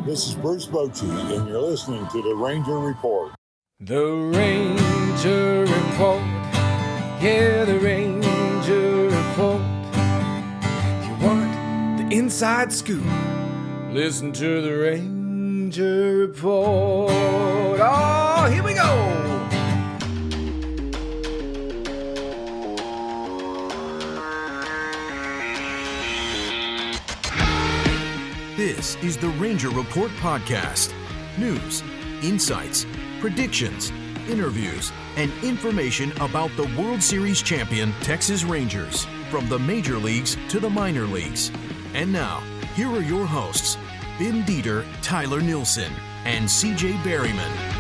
This is Bruce Bochy, and you're listening to the Ranger Report. The Ranger Report. Yeah, the Ranger Report. If you want the inside scoop, listen to the Ranger Report. Oh, here we go. This is the Ranger Report podcast. News, insights, predictions, interviews, and information about the World Series champion Texas Rangers, from the major leagues to the minor leagues. And now, here are your hosts, Ben Dieter, Tyler Nilson, and CJ Berryman.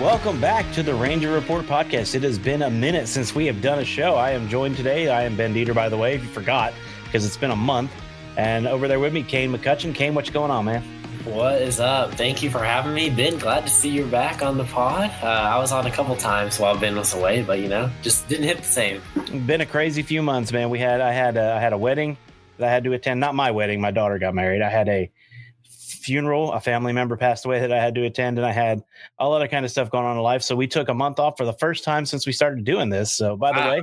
Welcome back to the Ranger Report podcast. It has been a minute since we have done a show. I am joined today. I am Ben Dieter, by the way, if you forgot, because it's been a month. And over there with me, Kane McCutchen. Kane, what's going on, man? What is up? Thank you for having me, Ben. Glad to see you back on the pod. I was on a couple times while Ben was away, but just didn't hit the same. Been a crazy few months, man. I had a wedding that I had to attend. Not my wedding. My daughter got married. I had a funeral. A family member passed away that I had to attend, and I had all other kind of stuff going on in life. So we took a month off for the first time since we started doing this. So by the way,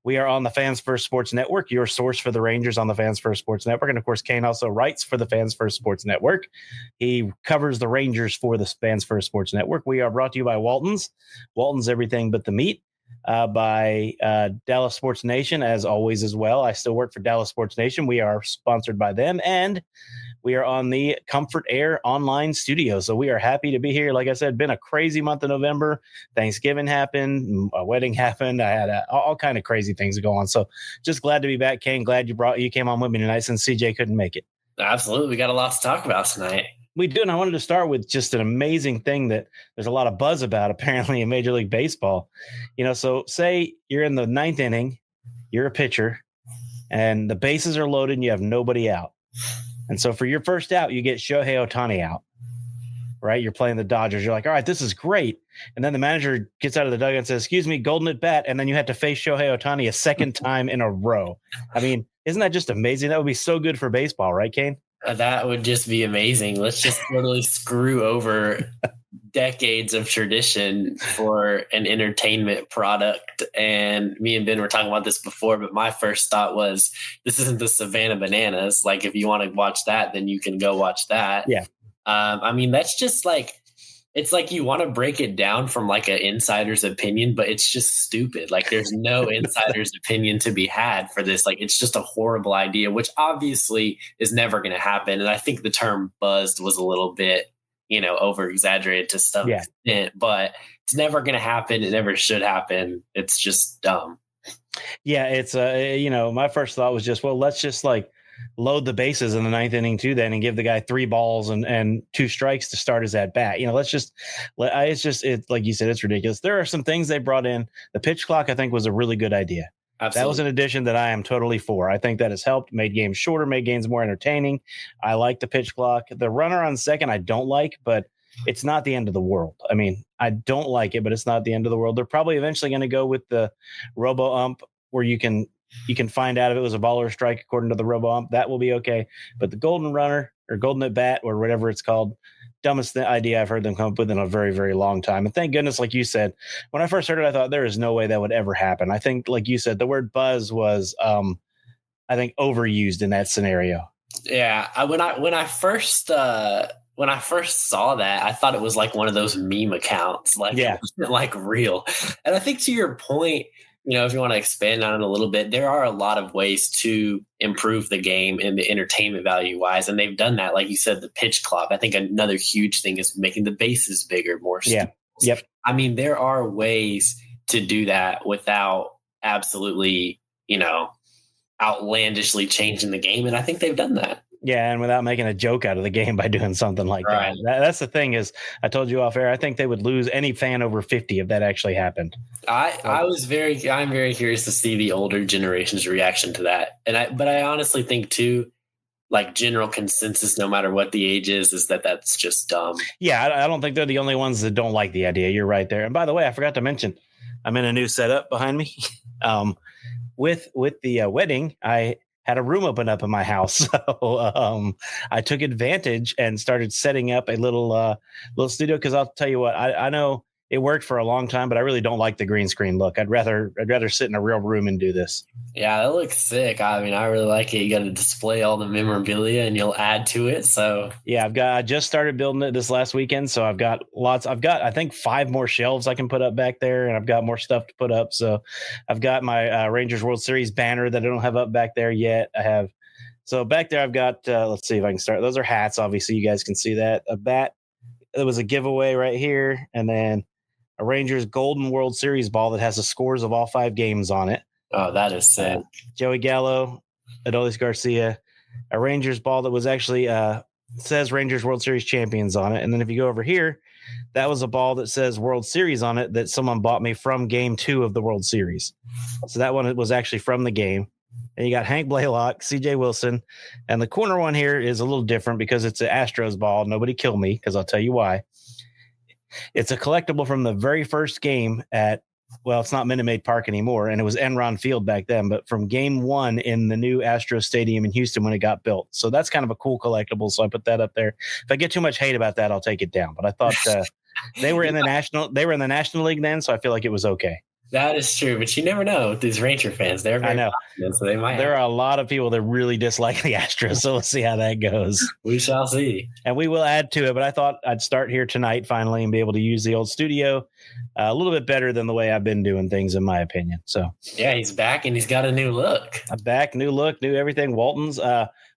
we are on the Fans First Sports Network, your source for the Rangers on the Fans First Sports Network. And of course, Kane also writes for the Fans First Sports Network. He covers the Rangers for the Fans First Sports Network. We are brought to you by Walton's. Walton's Everything But the Meat. By Dallas Sports Nation, as always, as well. I still work for Dallas Sports Nation. We are sponsored by them, and we are on the Comfort Air online studio. So we are happy to be here. Like I said, been a crazy month of November. Thanksgiving happened, a wedding happened. I had all kind of crazy things go on. So just glad to be back, Kane. Glad you came on with me tonight since CJ couldn't make it. Absolutely, we got a lot to talk about tonight. We do, and I wanted to start with just an amazing thing that there's a lot of buzz about apparently in Major League Baseball. So say you're in the ninth inning, you're a pitcher, and the bases are loaded and you have nobody out. And so for your first out, you get Shohei Ohtani out, right? You're playing the Dodgers. You're like, all right, this is great. And then the manager gets out of the dugout and says, excuse me, golden at bat. And then you have to face Shohei Ohtani a second time in a row. I mean, isn't that just amazing? That would be so good for baseball, right, Kane? That would just be amazing. Let's just totally screw over decades of tradition for an entertainment product. And me and Ben were talking about this before, but my first thought was, this isn't the Savannah Bananas. Like, if you want to watch that, then you can go watch that. Yeah. That's just like, it's like you want to break it down from like an insider's opinion, but it's just stupid. Like, there's no insider's opinion to be had for this. Like, it's just a horrible idea, which obviously is never going to happen. And I think the term buzzed was a little bit, over exaggerated to some extent, but it's never going to happen. It never should happen. It's just dumb. Yeah. It's my first thought was just, well, let's just like load the bases in the ninth inning too, then, and give the guy 3 balls and 2 strikes to start his at bat. It's like you said, it's ridiculous. There are some things they brought in. The pitch clock, I think, was a really good idea. Absolutely. That was an addition that I am totally for. I think that has helped, made games shorter, made games more entertaining. I like the pitch clock. The runner on second, I don't like, but it's not the end of the world. I mean, I don't like it, but it's not the end of the world. They're probably eventually going to go with the robo ump, where you can find out if it was a ball or a strike according to the robo ump. That will be okay. But the golden runner or golden at bat or whatever it's called, dumbest idea I've heard them come up with in a very, very long time. And thank goodness, like you said, when I first heard it, I thought there is no way that would ever happen. I think, like you said, the word buzz was, I think, overused in that scenario. Yeah. When I first saw that, I thought it was like one of those meme accounts, like, it wasn't like real. And I think, to your point, if you want to expand on it a little bit, there are a lot of ways to improve the game and the entertainment value wise. And they've done that. Like you said, the pitch clock. I think another huge thing is making the bases bigger, more. Yeah. Yep. I mean, there are ways to do that without absolutely, outlandishly changing the game. And I think they've done that. Yeah, and without making a joke out of the game by doing something like that. That's the thing is, I told you off air, I think they would lose any fan over 50 if that actually happened. I'm very curious to see the older generation's reaction to that. But I honestly think too, like, general consensus, no matter what the age is that that's just dumb. Yeah, I don't think they're the only ones that don't like the idea. You're right there. And by the way, I forgot to mention, I'm in a new setup behind me. With the wedding, I had a room open up in my house. So I took advantage and started setting up a little studio. Cause I'll tell you what, I know it worked for a long time, but I really don't like the green screen look. I'd rather sit in a real room and do this. Yeah, that looks sick. I mean, I really like it. You got to display all the memorabilia and you'll add to it. So yeah, I just started building it this last weekend. So I've got I think 5 more shelves I can put up back there, and I've got more stuff to put up. So I've got my Rangers World Series banner that I don't have up back there yet. So back there I've got, let's see if I can start. Those are hats. Obviously you guys can see that. A bat. There was a giveaway right here. And then a Rangers Golden World Series ball that has the scores of all 5 games on it. Oh, that is sick. Joey Gallo, Adolis Garcia, a Rangers ball that was actually says Rangers World Series champions on it. And then if you go over here, that was a ball that says World Series on it that someone bought me from Game 2 of the World Series. So that one was actually from the game. And you got Hank Blaylock, CJ Wilson, and the corner one here is a little different because it's an Astros ball. Nobody kill me, because I'll tell you why. It's a collectible from the very first game at, well, it's not Minute Maid Park anymore, and it was Enron Field back then, but from Game 1 in the new Astros Stadium in Houston when it got built. So that's kind of a cool collectible. So I put that up there. If I get too much hate about that, I'll take it down. But I thought they were in the National League then, so I feel like it was okay. That is true, but you never know with these Ranger fans. They're very confident, so they might. There are a lot of people that really dislike the Astros, so we'll see how that goes. We shall see. And we will add to it, but I thought I'd start here tonight finally and be able to use the old studio a little bit better than the way I've been doing things, in my opinion. So yeah, he's back and he's got a new look. New look, new everything. Walton's.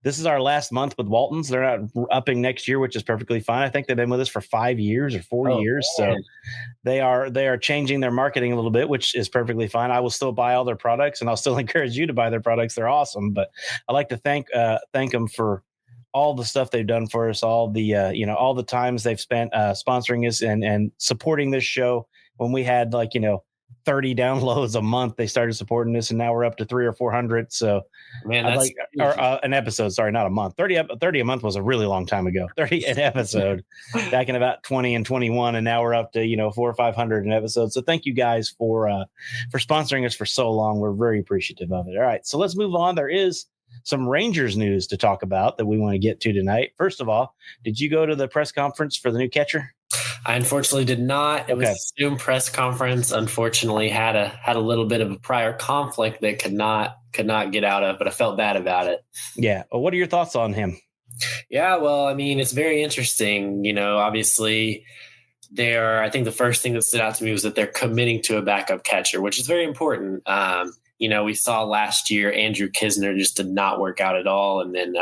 This is our last month with Walton's. They're not upping next year, which is perfectly fine. I think they've been with us for 5 years or 4 years. Man. So they are changing their marketing a little bit, which is perfectly fine. I will still buy all their products, and I'll still encourage you to buy their products. They're awesome. But I like to thank them for all the stuff they've done for us, all the all the times they've spent sponsoring us and supporting this show. When we had 30 downloads a month, they started supporting us, and now we're up to 300 or 400. So man, that's an episode. Sorry, not a month. 30 a month was a really long time ago. 30 an episode back in about 20 and 21, and now we're up to 400 or 500 an episode. So thank you guys for sponsoring us for so long. We're very appreciative of it. All right, so let's move on. There is some Rangers news to talk about that we want to get to tonight. First of all, did you go to the press conference for the new catcher? I unfortunately did not. It was a Zoom press conference. Unfortunately, had a little bit of a prior conflict that could not get out of, but I felt bad about it. Yeah. Well, what are your thoughts on him? Yeah, well, I mean, it's very interesting. Obviously, I think the first thing that stood out to me was that they're committing to a backup catcher, which is very important. We saw last year Andrew Kisner just did not work out at all. And then,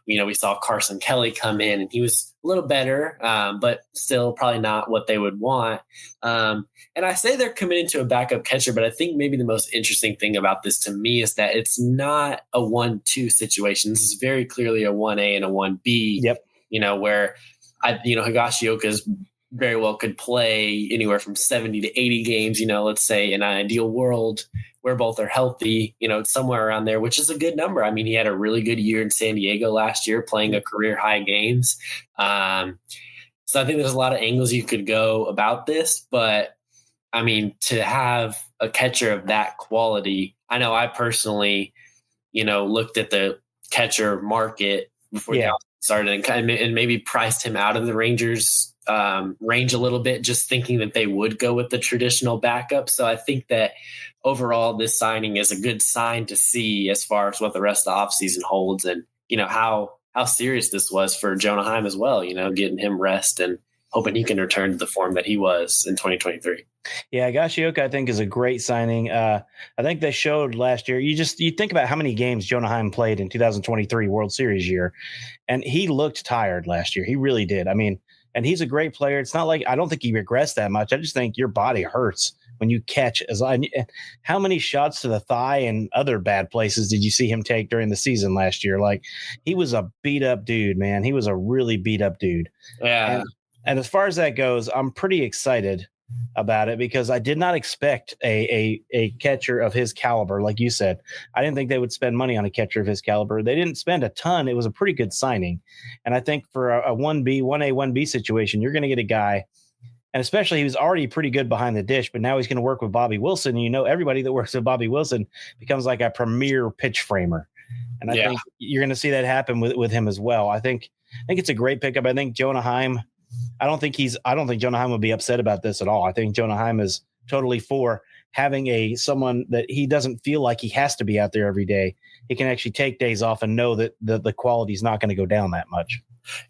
we saw Carson Kelly come in, and he was a little better, but still probably not what they would want. And I say they're committed to a backup catcher, but I think maybe the most interesting thing about this to me is that it's not a 1-2 situation. This is very clearly a 1A and a 1B. Yep. Where Higashioka's very well could play anywhere from 70 to 80 games, let's say in an ideal world where both are healthy, somewhere around there, which is a good number. I mean, he had a really good year in San Diego last year, playing a career high games. So I think there's a lot of angles you could go about this, but I mean, to have a catcher of that quality, I know I personally, looked at the catcher market before the offseason started and maybe priced him out of the Rangers range a little bit, just thinking that they would go with the traditional backup. So I think that overall this signing is a good sign to see as far as what the rest of the offseason holds, and how serious this was for Jonah Heim as well, getting him rest and hoping he can return to the form that he was in 2023. Yeah, Higashioka, I think, is a great signing. I think they showed last year. You think about how many games Jonah Heim played in 2023 World Series year, and he looked tired last year. He really did. I mean, and he's a great player. It's not like I don't think he regressed that much. I just think your body hurts when you catch. How many shots to the thigh and other bad places did you see him take during the season last year? Like, he was a beat up dude, man. He was a really beat up dude. Yeah. And as far as that goes, I'm pretty excited about it because I did not expect a catcher of his caliber. Like you said, I didn't think they would spend money on a catcher of his caliber. They didn't spend a ton. It was a pretty good signing. And I think for a 1A, 1B situation, you're going to get a guy, and especially he was already pretty good behind the dish, but now he's going to work with Bobby Wilson. And everybody that works with Bobby Wilson becomes like a premier pitch framer. And I think you're going to see that happen with him as well. I think it's a great pickup. I think Jonah Heim, I don't think Jonah Heim would be upset about this at all. I think Jonah Heim is totally for having someone that he doesn't feel like he has to be out there every day. He can actually take days off and know that the quality is not going to go down that much.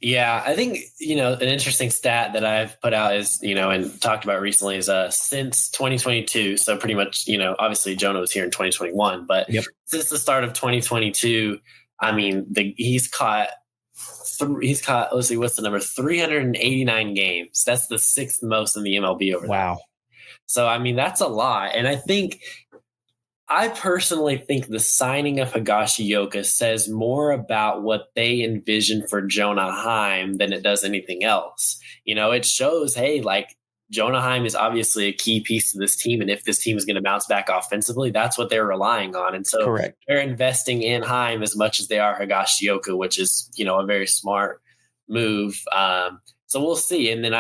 Yeah, I think, an interesting stat that I've put out is, and talked about recently is since 2022. So pretty much, obviously Jonah was here in 2021, but since the start of 2022, I mean, he's caught, let's see, what's the number? 389 games. That's the sixth most in the MLB over there. Wow. So, I mean, that's a lot. And I personally think the signing of Higashioka says more about what they envision for Jonah Heim than it does anything else. It shows, hey, like Jonah Heim is obviously a key piece to this team. And if this team is going to bounce back offensively, that's what they're relying on. And so they're investing in Heim as much as they are Higashioka, which is, a very smart move. So we'll see. And then,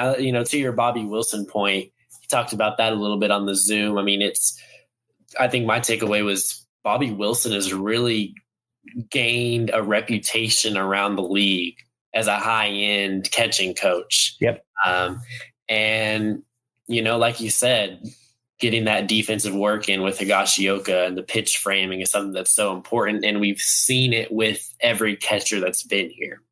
to your Bobby Wilson point, he talked about that a little bit on the Zoom. I mean, I think my takeaway was Bobby Wilson has really gained a reputation around the league as a high-end catching coach. Yep. And, like you said, getting that defensive work in with Higashioka and the pitch framing is something that's so important. And we've seen it with every catcher that's been here.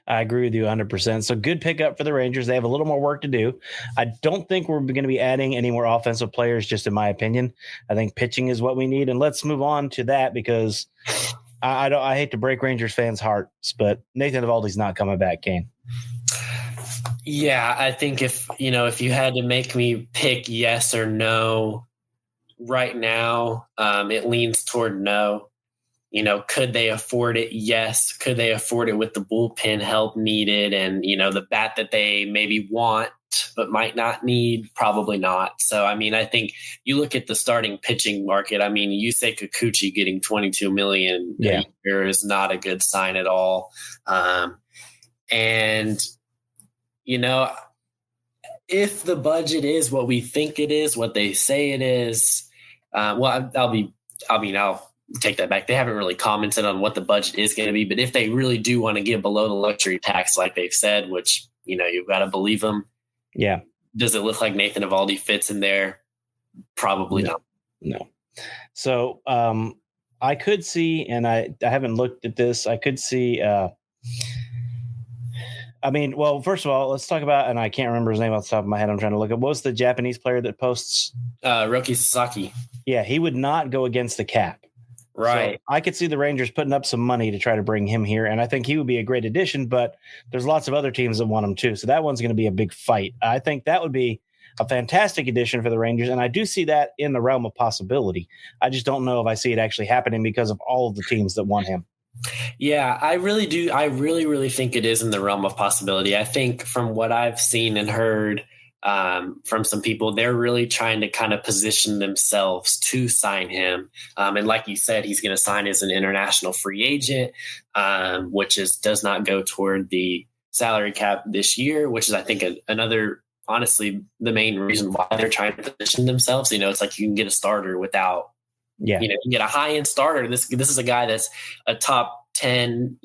I agree with you 100%. So good pickup for the Rangers. They have a little more work to do. I don't think we're going to be adding any more offensive players, just in my opinion. I think pitching is what we need. And let's move on to that because I hate to break Rangers fans' hearts, but Nathan Eovaldi's not coming back, Kane. Yeah, I think if you had to make me pick yes or no right now, it leans toward no. Could they afford it? Yes. Could they afford it with the bullpen help needed and, the bat that they maybe want but might not need? Probably not. So, I mean, I think you look at the starting pitching market. I mean, Yusei Kikuchi getting $22 million a year is not a good sign at all. And, if the budget is what we think it is, what they say it is, I'll take that back. They haven't really commented on what the budget is going to be, but if they really do want to give below the luxury tax, like they've said, which, you've got to believe them. Yeah. Does it look like Nathan Eovaldi fits in there? Probably not. No. So I could see, and I haven't looked at this. I could see, first of all, let's talk about, and I can't remember his name off the top of my head. I'm trying to look at what's the Japanese player that posts? Roki Sasaki. Yeah. He would not go against the cap. Right. So I could see the Rangers putting up some money to try to bring him here. And I think he would be a great addition, but there's lots of other teams that want him too. So that one's going to be a big fight. I think that would be a fantastic addition for the Rangers. And I do see that in the realm of possibility. I just don't know if I see it actually happening because of all of the teams that want him. Yeah, I really do. I really, really think it is in the realm of possibility. I think from what I've seen and heard from some people, they're really trying to kind of position themselves to sign him. And like you said, he's going to sign as an international free agent, which does not go toward the salary cap this year, which is, I think, another, honestly, the main reason why they're trying to position themselves. It's like you can get a starter without, you can get a high end starter. This is a guy that's a top 10,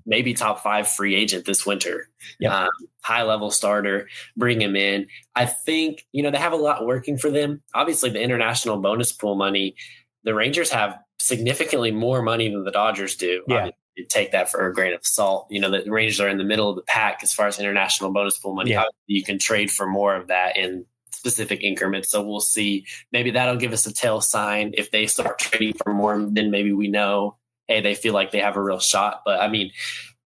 maybe top 5 free agent this winter. Yep. High level starter, bring him in. I think, they have a lot working for them. Obviously, the international bonus pool money, the Rangers have significantly more money than the Dodgers do. Yeah. You take that for a grain of salt. The Rangers are in the middle of the pack as far as international bonus pool money. Yeah. You can trade for more of that in specific increments. So we'll see. Maybe that'll give us a tail sign. If they start trading for more, then maybe we know, hey, they feel like they have a real shot. But I mean,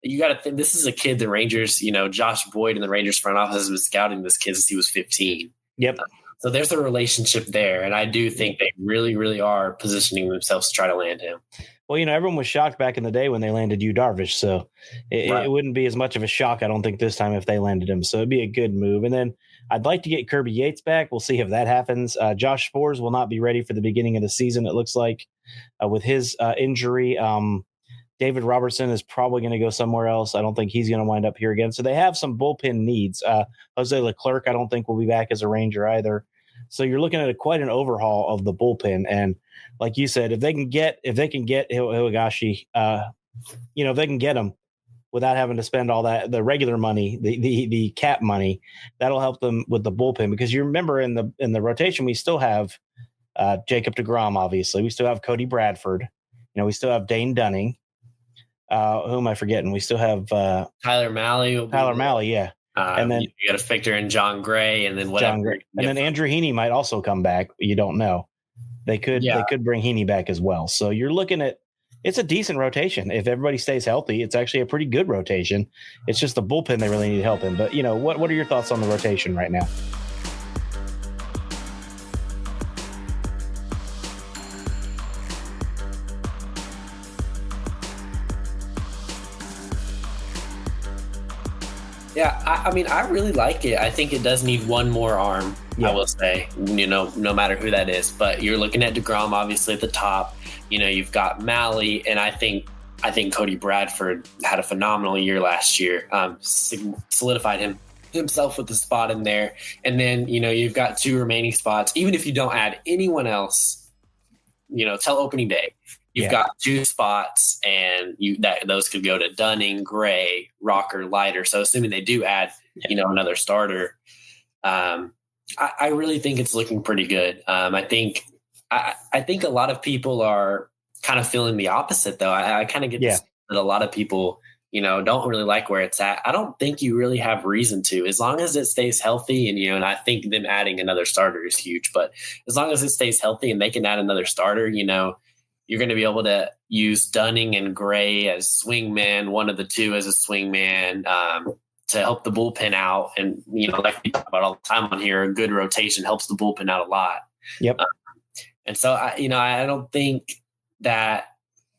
you got to think this is a kid the Rangers, Josh Boyd and the Rangers front office has been scouting this kid since he was 15. Yep. So there's a relationship there. And I do think they really, really are positioning themselves to try to land him. Well, everyone was shocked back in the day when they landed Yu Darvish. So it wouldn't be as much of a shock, I don't think, this time if they landed him. So it'd be a good move. And then I'd like to get Kirby Yates back. We'll see if that happens. Josh Sborz will not be ready for the beginning of the season, it looks like, with his injury. David Robertson is probably going to go somewhere else. I don't think he's going to wind up here again. So they have some bullpen needs. Jose Leclerc, I don't think will be back as a Ranger either. So you're looking at quite an overhaul of the bullpen. And like you said, if they can get Higashi, if they can get him without having to spend all the regular money, the cap money, that'll help them with the bullpen. Because you remember in the rotation, we still have Jacob deGrom, obviously. We still have Cody Bradford. We still have Dane Dunning. Who am I forgetting? We still have Tyler Malley. Yeah. And then you got to factor in John Gray, and then whatever. And then Andrew Heaney might also come back. You don't know. They could bring Heaney back as well. So you're looking at, it's a decent rotation. If everybody stays healthy, it's actually a pretty good rotation. It's just the bullpen they really need help in. But what are your thoughts on the rotation right now? Yeah, I really like it. I think it does need one more arm, I will say, no matter who that is. But you're looking at deGrom, obviously, at the top. You've got Malley, and I think Cody Bradford had a phenomenal year last year, solidified himself with the spot in there. And then, you've got 2 remaining spots. Even if you don't add anyone else, till opening day, you've got 2 spots, and those could go to Dunning, Gray, Rocker, Leiter. So assuming they do add, another starter, I really think it's looking pretty good. I think a lot of people are kind of feeling the opposite, though. I kind of get this, that a lot of people, don't really like where it's at. I don't think you really have reason to, as long as it stays healthy. And I think them adding another starter is huge, but as long as it stays healthy and they can add another starter, you're going to be able to use Dunning and Gray as swingman, one of the 2 as a swingman, to help the bullpen out. And, like we talk about all the time on here, a good rotation helps the bullpen out a lot. Yep. And so, I don't think that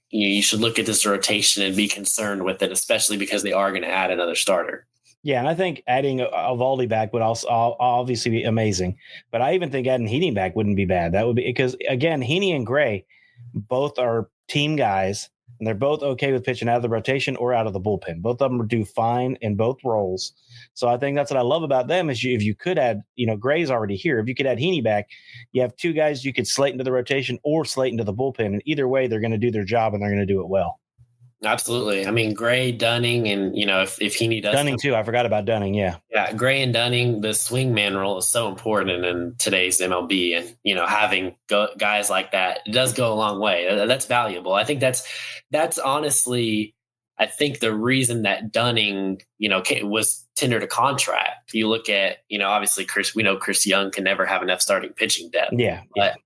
you should look at this rotation and be concerned with it, especially because they are going to add another starter. Yeah, and I think adding Eovaldi back would also obviously be amazing. But I even think adding Heaney back wouldn't be bad. That would be because, again, Heaney and Gray both are team guys, and they're both okay with pitching out of the rotation or out of the bullpen. Both of them do fine in both roles. So I think that's what I love about them is if you could add, Gray's already here. If you could add Heaney back, you have 2 guys you could slate into the rotation or slate into the bullpen. And either way, they're going to do their job and they're going to do it well. Absolutely. Gray, Dunning, and, if Heaney does. Dunning, too. I forgot about Dunning. Yeah. Yeah. Gray and Dunning, the swingman role is so important in today's MLB. And, having guys like that, it does go a long way. That's valuable. I think that's honestly, I think the reason that Dunning, was tendered a contract. You look at, obviously Chris Young can never have enough starting pitching depth. Yeah. But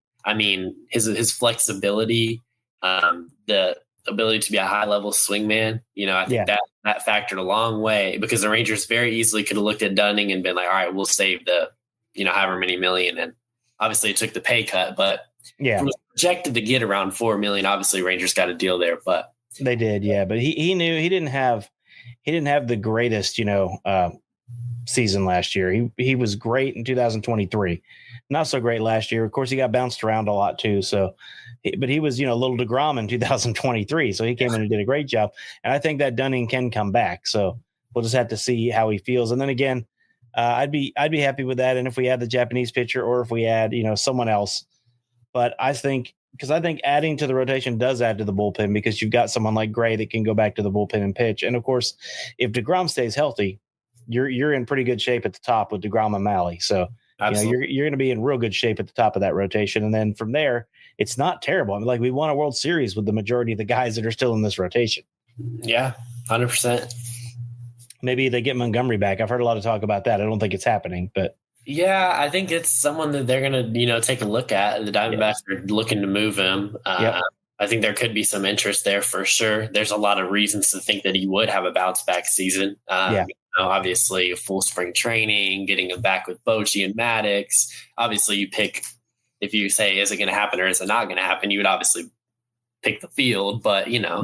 his flexibility, the ability to be a high level swingman, I think that factored a long way, because the Rangers very easily could have looked at Dunning and been like, all right, we'll save the, however many million. And obviously it took the pay cut, but it was projected to get around $4 million. Obviously Rangers got a deal there, but they did. Yeah. But he knew he didn't have the greatest, season last year. He was great in 2023. Not so great last year. Of course, he got bounced around a lot too. So, but he was, a little deGrom in 2023. So he came in and did a great job. And I think that Dunning can come back. So we'll just have to see how he feels. And then again, I'd be happy with that. And if we add the Japanese pitcher, or if we add, someone else, but I think adding to the rotation does add to the bullpen, because you've got someone like Gray that can go back to the bullpen and pitch. And of course, if deGrom stays healthy, you're in pretty good shape at the top with deGrom and Malley. So you're going to be in real good shape at the top of that rotation. And then from there, it's not terrible. We won a World Series with the majority of the guys that are still in this rotation. Yeah, 100%. Maybe they get Montgomery back. I've heard a lot of talk about that. I don't think it's happening, but yeah, I think it's someone that they're going to, take a look at. The Diamondbacks are looking to move him. I think there could be some interest there for sure. There's a lot of reasons to think that he would have a bounce back season. Obviously full spring training, getting him back with Bochy and Maddox. Obviously you pick, if you say, is it going to happen or is it not going to happen? You would obviously pick the field, but I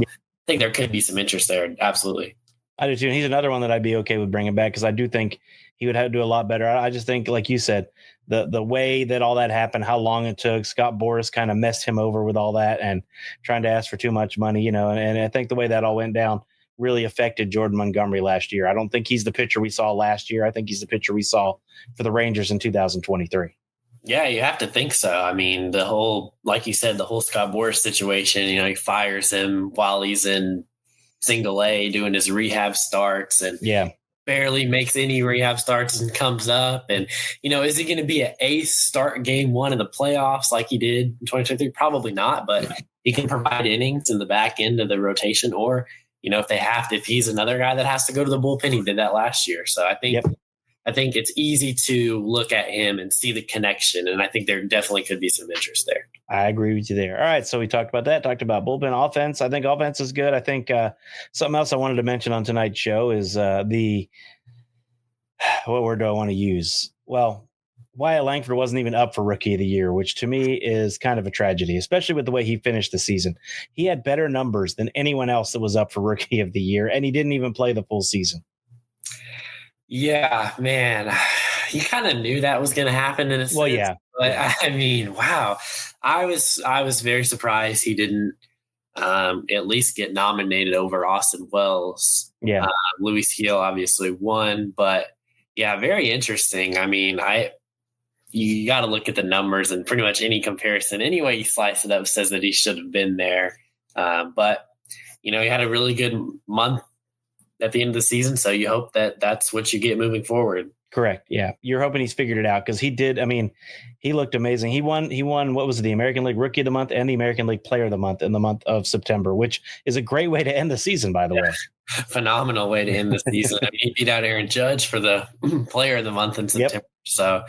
think there could be some interest there. Absolutely. I do too. And he's another one that I'd be okay with bringing back, because I do think he would have to do a lot better. I just think, like you said, the way that all that happened, how long it took, Scott Boras kind of messed him over with all that and trying to ask for too much money, and I think the way that all went down really affected Jordan Montgomery last year. I don't think he's the pitcher we saw last year. I think he's the pitcher we saw for the Rangers in 2023. Yeah, you have to think so. I mean, the whole, like you said, the whole Scott Boras situation, he fires him while he's in single A doing his rehab starts and barely makes any rehab starts and comes up. And, is he going to be an ace start game one in the playoffs like he did in 2023? Probably not, but he can provide innings in the back end of the rotation. Or, if he's another guy that has to go to the bullpen, he did that last year. So I think it's easy to look at him and see the connection. And I think there definitely could be some interest there. I agree with you there. All right. So we talked about that, talked about bullpen offense. I think offense is good. I think something else I wanted to mention on tonight's show is what word do I want to use? Well, Wyatt Langford wasn't even up for Rookie of the Year, which to me is kind of a tragedy, especially with the way he finished the season. He had better numbers than anyone else that was up for Rookie of the Year, and he didn't even play the full season. Yeah, man. You kind of knew that was going to happen in a sense. Well, yeah. But I mean, wow. I was very surprised he didn't at least get nominated over Austin Wells. Yeah. Luis Gil obviously won, but yeah, very interesting. I mean, you got to look at the numbers, and pretty much any comparison, any way you slice it up, says that he should have been there. But he had a really good month at the end of the season, so you hope that that's what you get moving forward. Correct. Yeah. You're hoping he's figured it out, because he did. I mean, he looked amazing. He won, what was it, the American League Rookie of the Month and the American League Player of the Month in the month of September, which is a great way to end the season, by the way. Phenomenal way to end the season. I mean, he beat out Aaron Judge for the Player of the Month in September. Yep. So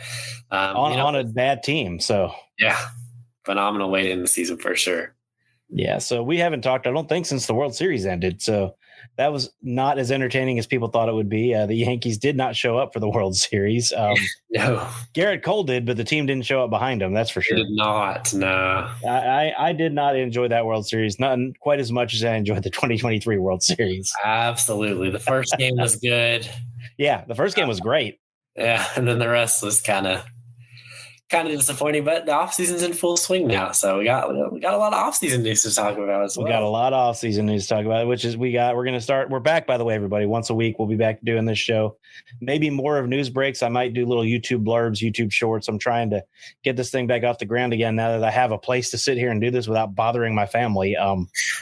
on a bad team. So yeah, phenomenal way to end the season for sure. Yeah. So we haven't talked, I don't think, since the World Series ended. So that was not as entertaining as people thought it would be. The Yankees did not show up for the World Series. No. Garrett Cole did, but the team didn't show up behind him. That's for sure. They did not. No. I did not enjoy that World Series, not quite as much as I enjoyed the 2023 World Series. Absolutely. The first game was good. Yeah, the first game was great. Yeah, and then the rest was kind of disappointing, but the offseason's in full swing now. So we got a lot of offseason news to talk about as well. We got a lot of offseason news to talk about, which is we're back, by the way, everybody. Once a week, we'll be back doing this show. Maybe more of news breaks. I might do little YouTube blurbs, YouTube shorts. I'm trying to get this thing back off the ground again now that I have a place to sit here and do this without bothering my family.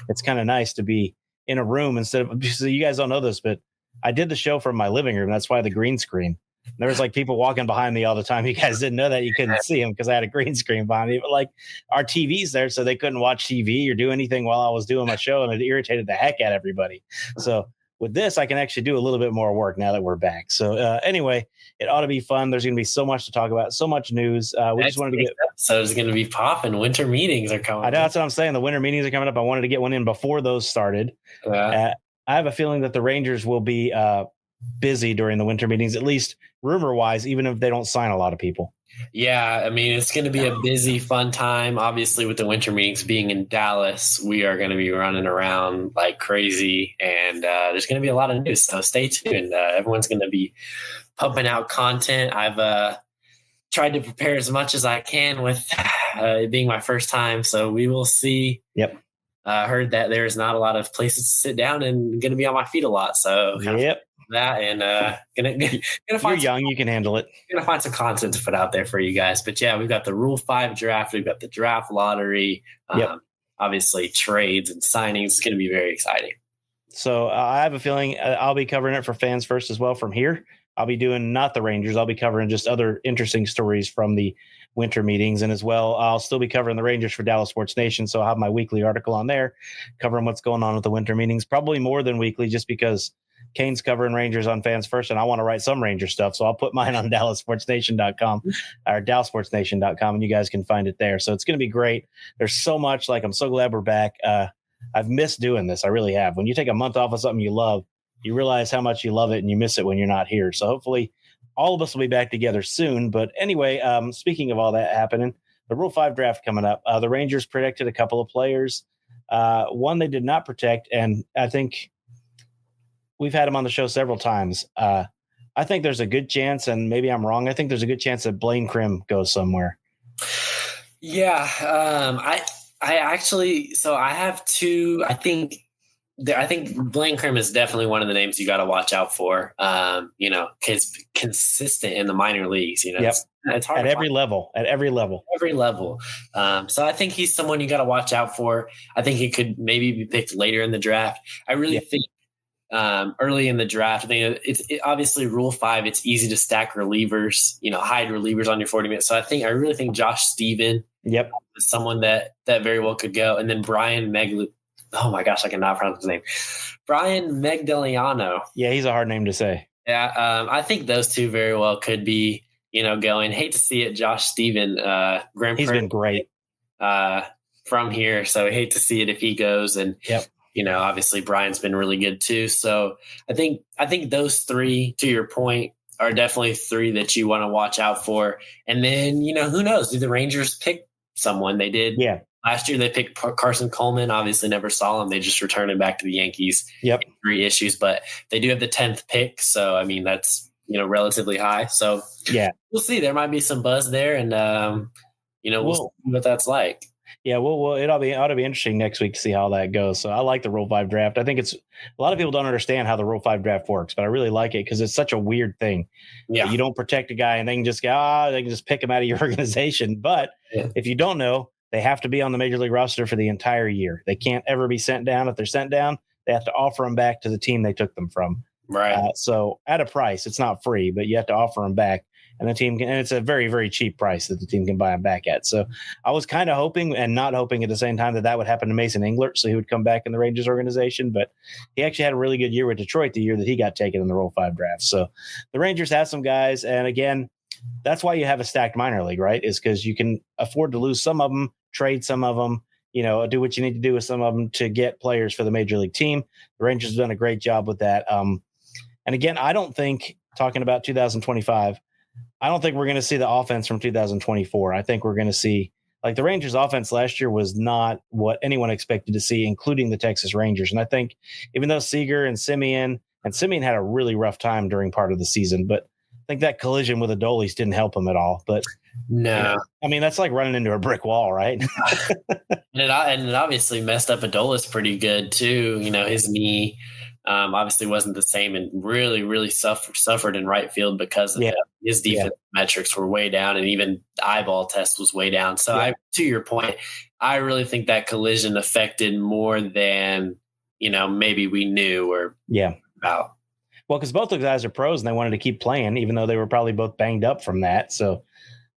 It's kind of nice to be in a room instead of, so you guys don't know this, but I did the show from my living room. That's why the green screen. There was like people walking behind me all the time. You guys didn't know that. You couldn't see them because I had a green screen behind me. But like our TV's there, so they couldn't watch TV or do anything while I was doing my show, and it irritated the heck out of everybody. So with this, I can actually do a little bit more work now that we're back. So anyway, it ought to be fun. There's going to be so much to talk about, so much news. We just wanted to get. So it's going to be popping. Winter meetings are coming. I know, that's what I'm saying. The winter meetings are coming up. I wanted to get one in before those started. I have a feeling that the Rangers will be busy during the winter meetings, at least rumor wise, even if they don't sign a lot of people. Yeah, I mean, it's going to be a busy, fun time. Obviously, with the winter meetings being in Dallas, we are going to be running around like crazy, and there's going to be a lot of news. So stay tuned. Everyone's going to be pumping out content. I've tried to prepare as much as I can with it being my first time, so we will see. Yep. Heard that there's not a lot of places to sit down and going to be on my feet a lot. So yep. That and gonna find. You're young, you can handle it. Gonna find some content to put out there for you guys. But yeah, we've got the Rule 5 draft, we've got the draft lottery, obviously trades and signings. It's gonna be very exciting. So I have a feeling I'll be covering it for Fans First as well from here. I'll be doing not the Rangers. I'll be covering just other interesting stories from the winter meetings. And as well, I'll still be covering the Rangers for Dallas Sports Nation. So I'll have my weekly article on there covering what's going on with the winter meetings, probably more than weekly, just because Kane's covering Rangers on Fans First, and I want to write some Ranger stuff. So I'll put mine on DallasSportsNation.com or DallasSportsNation.com, and you guys can find it there. So it's going to be great. There's so much. I'm so glad we're back. I've missed doing this. I really have. When you take a month off of something you love, you realize how much you love it, and you miss it when you're not here. So hopefully all of us will be back together soon. But anyway, speaking of all that happening, the Rule 5 draft coming up. The Rangers protected a couple of players. One they did not protect, and I think we've had him on the show several times. I think there's a good chance, and maybe I'm wrong, I think there's a good chance that Blaine Krim goes somewhere. Yeah. I actually, so I have two, I think I think Blaine Crim is definitely one of the names you got to watch out for. Because consistent in the minor leagues. It's hard at every level. Every level. So I think he's someone you got to watch out for. I think he could maybe be picked later in the draft. I really think early in the draft, I think obviously Rule 5. It's easy to stack relievers. Hide relievers on your 40 minutes. So I really think Josh Steven. Yep. Is someone that very well could go, and then Brian oh my gosh, I cannot pronounce his name. Brian Magdaliano. Yeah, he's a hard name to say. Yeah, I think those two very well could be, going. Hate to see it, Josh Steven. He's been great from here, so hate to see it if he goes. And obviously Brian's been really good too. So I think those three, to your point, are definitely three that you want to watch out for. And then who knows? Do the Rangers pick someone? They did. Yeah. Last year, they picked Carson Coleman. Obviously, never saw him. They just returned him back to the Yankees. Yep. 3 issues, but they do have the 10th pick. So, I mean, that's, relatively high. So, we'll see. There might be some buzz there, and, we'll see what that's like. Yeah, well, it ought to be interesting next week to see how that goes. So I like the Rule 5 draft. I think a lot of people don't understand how the Rule 5 draft works, but I really like it because it's such a weird thing. Yeah. You don't protect a guy and they can just go, they can just pick him out of your organization. But if you don't know, they have to be on the major league roster for the entire year. They can't ever be sent down. If they're sent down, they have to offer them back to the team they took them from. Right. So at a price, it's not free, but you have to offer them back. And the team and it's a very, very cheap price that the team can buy them back at. So I was kind of hoping and not hoping at the same time that would happen to Mason Englert, so he would come back in the Rangers organization. But he actually had a really good year with Detroit the year that he got taken in the Rule 5 draft. So the Rangers have some guys. And again, that's why you have a stacked minor league, right? Is because you can afford to lose some of them, trade some of them, do what you need to do with some of them to get players for the major league team. The Rangers have done a great job with that. And again, I don't think, talking about 2025, I don't think we're going to see the offense from 2024. I think we're going to see, like, the Rangers offense last year was not what anyone expected to see, including the Texas Rangers. And I think even though Seager and Simeon had a really rough time during part of the season, but I think that collision with Adolis didn't help him at all. But no, I mean, that's like running into a brick wall, right? and it obviously messed up Adolis pretty good too. His knee obviously wasn't the same, and really, really suffered in right field because of that. His defense metrics were way down, and even the eyeball test was way down. So to your point, I really think that collision affected more than, maybe we knew or about. Well, because both those guys are pros and they wanted to keep playing, even though they were probably both banged up from that. So,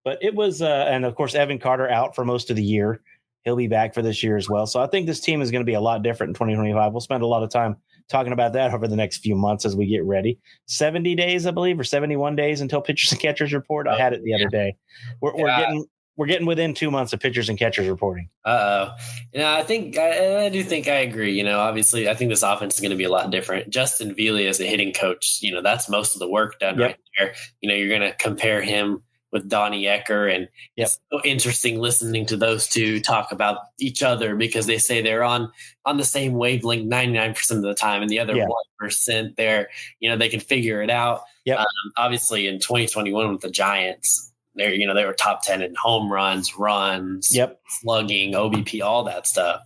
but it was, and of course, Evan Carter out for most of the year. He'll be back for this year as well. So I think this team is going to be a lot different in 2025. We'll spend a lot of time talking about that over the next few months as we get ready. 70 days, I believe, or 71 days until pitchers and catchers report. I had it the other day. We're getting within 2 months of pitchers and catchers reporting. I do think I agree. Obviously, I think this offense is going to be a lot different. Justin Veely as a hitting coach, that's most of the work done right there. You're going to compare him with Donnie Ecker, and it's so interesting listening to those two talk about each other because they say they're on the same wavelength 99% of the time, and the other 1% they can figure it out. Obviously, in 2021 with the Giants, they were top 10 in home runs, slugging, OBP, all that stuff.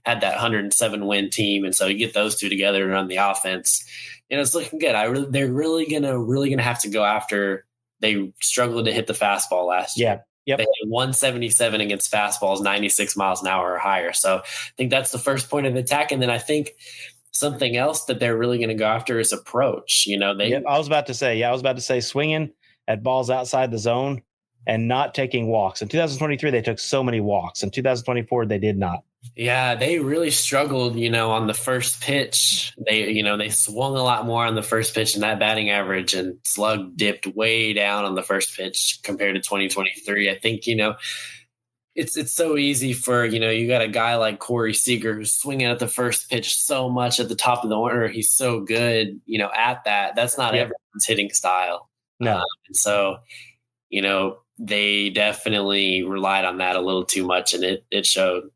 Had that 107 win team, and so you get those two together and run the offense. It's looking good. They're really gonna have to go after. They struggled to hit the fastball last year. They had 177 against fastballs, 96 miles an hour or higher. So I think that's the first point of attack. And then I think something else that they're really going to go after is approach. I was about to say swinging at balls outside the zone and not taking walks. In 2023, they took so many walks. In 2024, they did not. Yeah, they really struggled, on the first pitch. They swung a lot more on the first pitch, and that batting average and slug dipped way down on the first pitch compared to 2023. I think, it's so easy for, you got a guy like Corey Seager who's swinging at the first pitch so much at the top of the order. He's so good, at that. That's not everyone's hitting style. No. And so, they definitely relied on that a little too much, and it showed.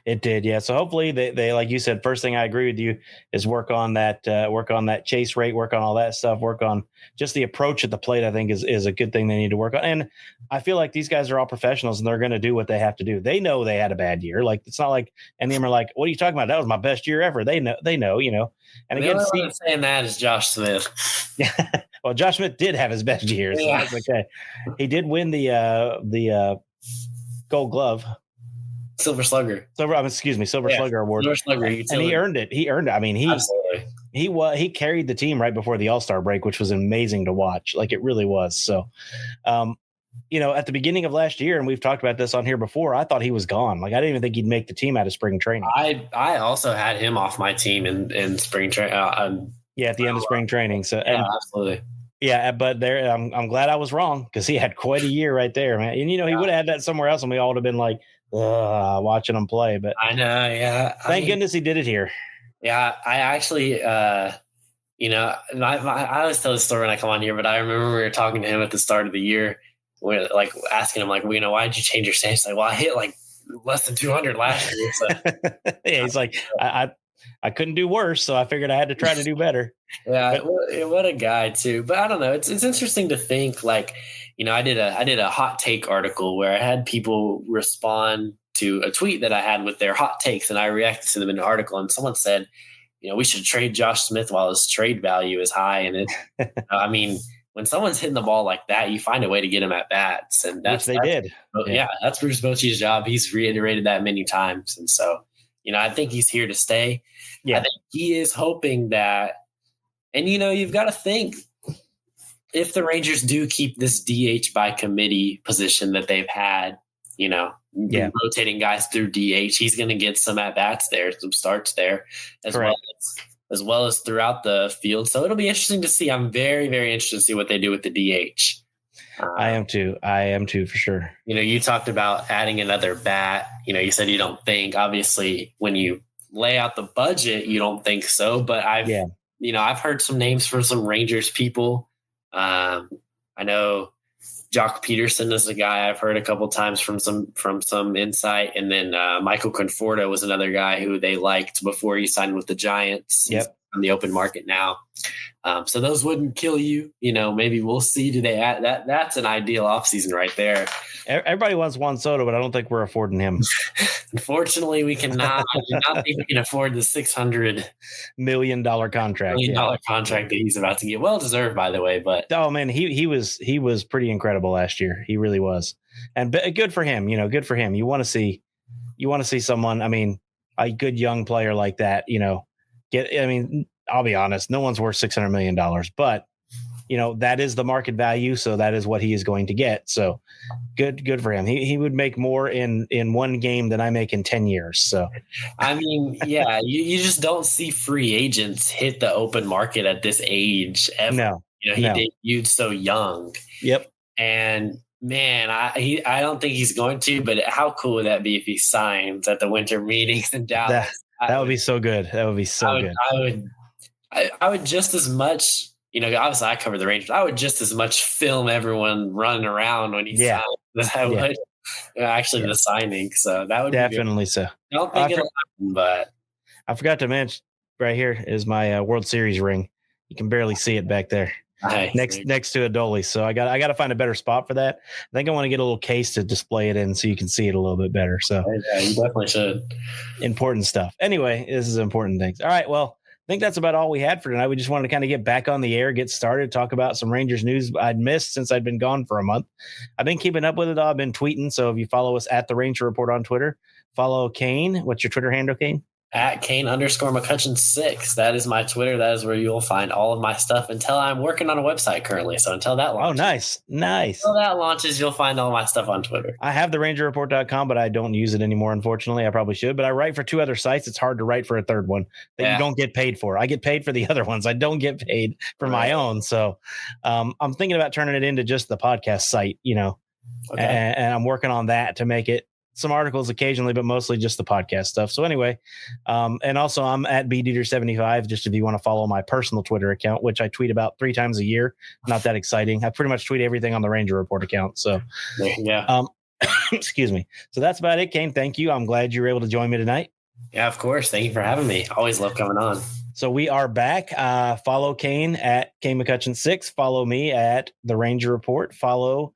It did, yeah. So hopefully they like you said, first thing I agree with you is work on that chase rate, work on all that stuff, work on just the approach at the plate. I think is a good thing they need to work on. And I feel like these guys are all professionals and they're going to do what they have to do. They know they had a bad year. Like it's not like any of them are like, what are you talking about? That was my best year ever. They know, you know. And the again, only one saying that is Josh Smith. Well, Josh Smith did have his best year, so that's okay. He did win the Gold Glove. Silver Slugger. Silver Slugger award. Silver Slugger, and he earned it. I mean, he carried the team right before the All-Star break, which was amazing to watch. Like it really was. So, you know, at the beginning of last year, and we've talked about this on here before, I thought he was gone. Like I didn't even think he'd make the team out of spring training. I also had him off my team in spring training. At the end of spring training. So absolutely. Yeah, but there, I'm glad I was wrong because he had quite a year right there, man. And you know, he would have had that somewhere else, and we all would have been like, watching him play. But I know, yeah. Thank goodness he did it here. Yeah, I actually, you know, I always tell this story when I come on here, but I remember we were talking to him at the start of the year, we're like asking him, like, well, you know, why did you change your stance? Like, well, I hit like less than 200 last year. So. Yeah, he's like, I couldn't do worse, so I figured I had to try to do better. Yeah, what a guy too. But I don't know. It's interesting to think, like, you know, I did a hot take article where I had people respond to a tweet that I had with their hot takes, and I reacted to them in an article. And someone said, you know, we should trade Josh Smith while his trade value is high. And it, I mean, when someone's hitting the ball like that, you find a way to get him at bats, and that's which they did. Yeah, that's Bruce Bochy's job. He's reiterated that many times, and so, you know, I think he's here to stay. Yeah, I think he is hoping that, and you know, you've got to think if the Rangers do keep this DH by committee position that they've had, you know, rotating guys through DH, he's going to get some at bats there, some starts there, as well as throughout the field. So it'll be interesting to see. I'm very, very interested to see what they do with the DH. I am too, for sure. You know, you talked about adding another bat. You know, you said you don't think. Obviously, when you lay out the budget, you don't think so. But I've heard some names from some Rangers people. I know Jock Peterson is a guy I've heard a couple times from some insight, and then Michael Conforto was another guy who they liked before he signed with the Giants. Yep. On the open market now. So those wouldn't kill you. You know, maybe we'll see. Do they add that? That's an ideal offseason right there. Everybody wants Juan Soto, but I don't think we're affording him. Unfortunately, we cannot. I do not think we can afford the $600 million contract. Contract that he's about to get. Well deserved, by the way. But oh man, he was pretty incredible last year. He really was, and good for him. You know, good for him. You want to see someone. I mean, a good young player like that. You know. I'll be honest, no one's worth $600 million, but you know, that is the market value. So that is what he is going to get. So good for him. He would make more in one game than I make in 10 years. So, I mean, yeah, you just don't see free agents hit the open market at this age ever. No, you know, he debuted so young. Yep. And man, I don't think he's going to, but how cool would that be if he signs at the winter meetings in Dallas? That would be so good. That would be so good. I would just as much, you know, obviously I cover the Rangers. I would just as much film everyone running around when he signed as I would the signing. So that would definitely be so. I don't think it'll happen, but I forgot to mention right here is my World Series ring. You can barely see it back there. Nice. Next to a dolly. So I got to find a better spot for that. I think I want to get a little case to display it in so you can see it a little bit better. So yeah, you definitely should. Important stuff. Anyway, this is important things. All right. Well, I think that's about all we had for tonight. We just wanted to kind of get back on the air, get started, talk about some Rangers news I'd missed since I'd been gone for a month. I've been keeping up with it. I've been tweeting. So if you follow us at the Ranger Report on Twitter, follow Kane. What's your Twitter handle, Kane? At Kane_McCutchen 6. That is my Twitter. That is where you'll find all of my stuff until I'm working on a website currently. So until that launches. Oh, nice. Until that launches, you'll find all my stuff on Twitter. I have the rangerreport.com, but I don't use it anymore, unfortunately. I probably should, but I write for 2 other sites. It's hard to write for a third one that you don't get paid for. I get paid for the other ones. I don't get paid for my own. So I'm thinking about turning it into just the podcast site, you know, and I'm working on that to make it some articles occasionally, but mostly just the podcast stuff. So anyway, and also I'm at BDeater75, just if you want to follow my personal Twitter account, which I tweet about 3 times a year. Not that exciting. I pretty much tweet everything on the Ranger Report account. So Excuse me. So that's about it, Kane. Thank you. I'm glad you were able to join me tonight. Yeah, of course. Thank you for having me. Always love coming on. So we are back. Follow Kane at Kane McCutchen 6. Follow me at The Ranger Report. Follow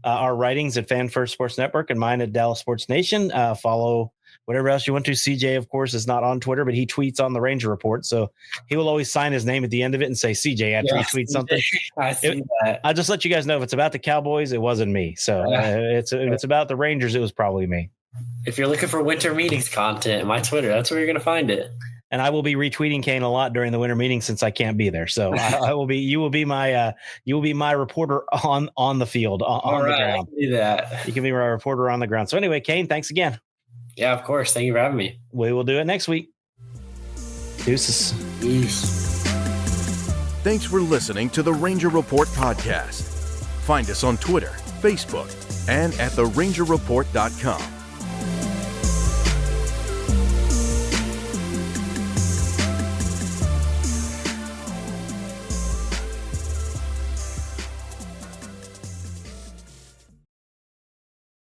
our writings at Fan First Sports Network and mine at Dallas Sports Nation. Follow whatever else you want to. CJ, of course, is not on Twitter, but he tweets on The Ranger Report. So he will always sign his name at the end of it and say, CJ, after he tweets something. I see that. I'll just let you guys know if it's about the Cowboys, it wasn't me. So if it's about the Rangers, it was probably me. If you're looking for winter meetings content, my Twitter, that's where you're going to find it. And I will be retweeting Kane a lot during the winter meeting since I can't be there. So you will be my reporter on the field, on the ground. I can do that. You can be my reporter on the ground. So anyway, Kane, thanks again. Yeah, of course. Thank you for having me. We will do it next week. Deuces. Peace. Thanks for listening to the Ranger Report podcast. Find us on Twitter, Facebook, and at therangerreport.com.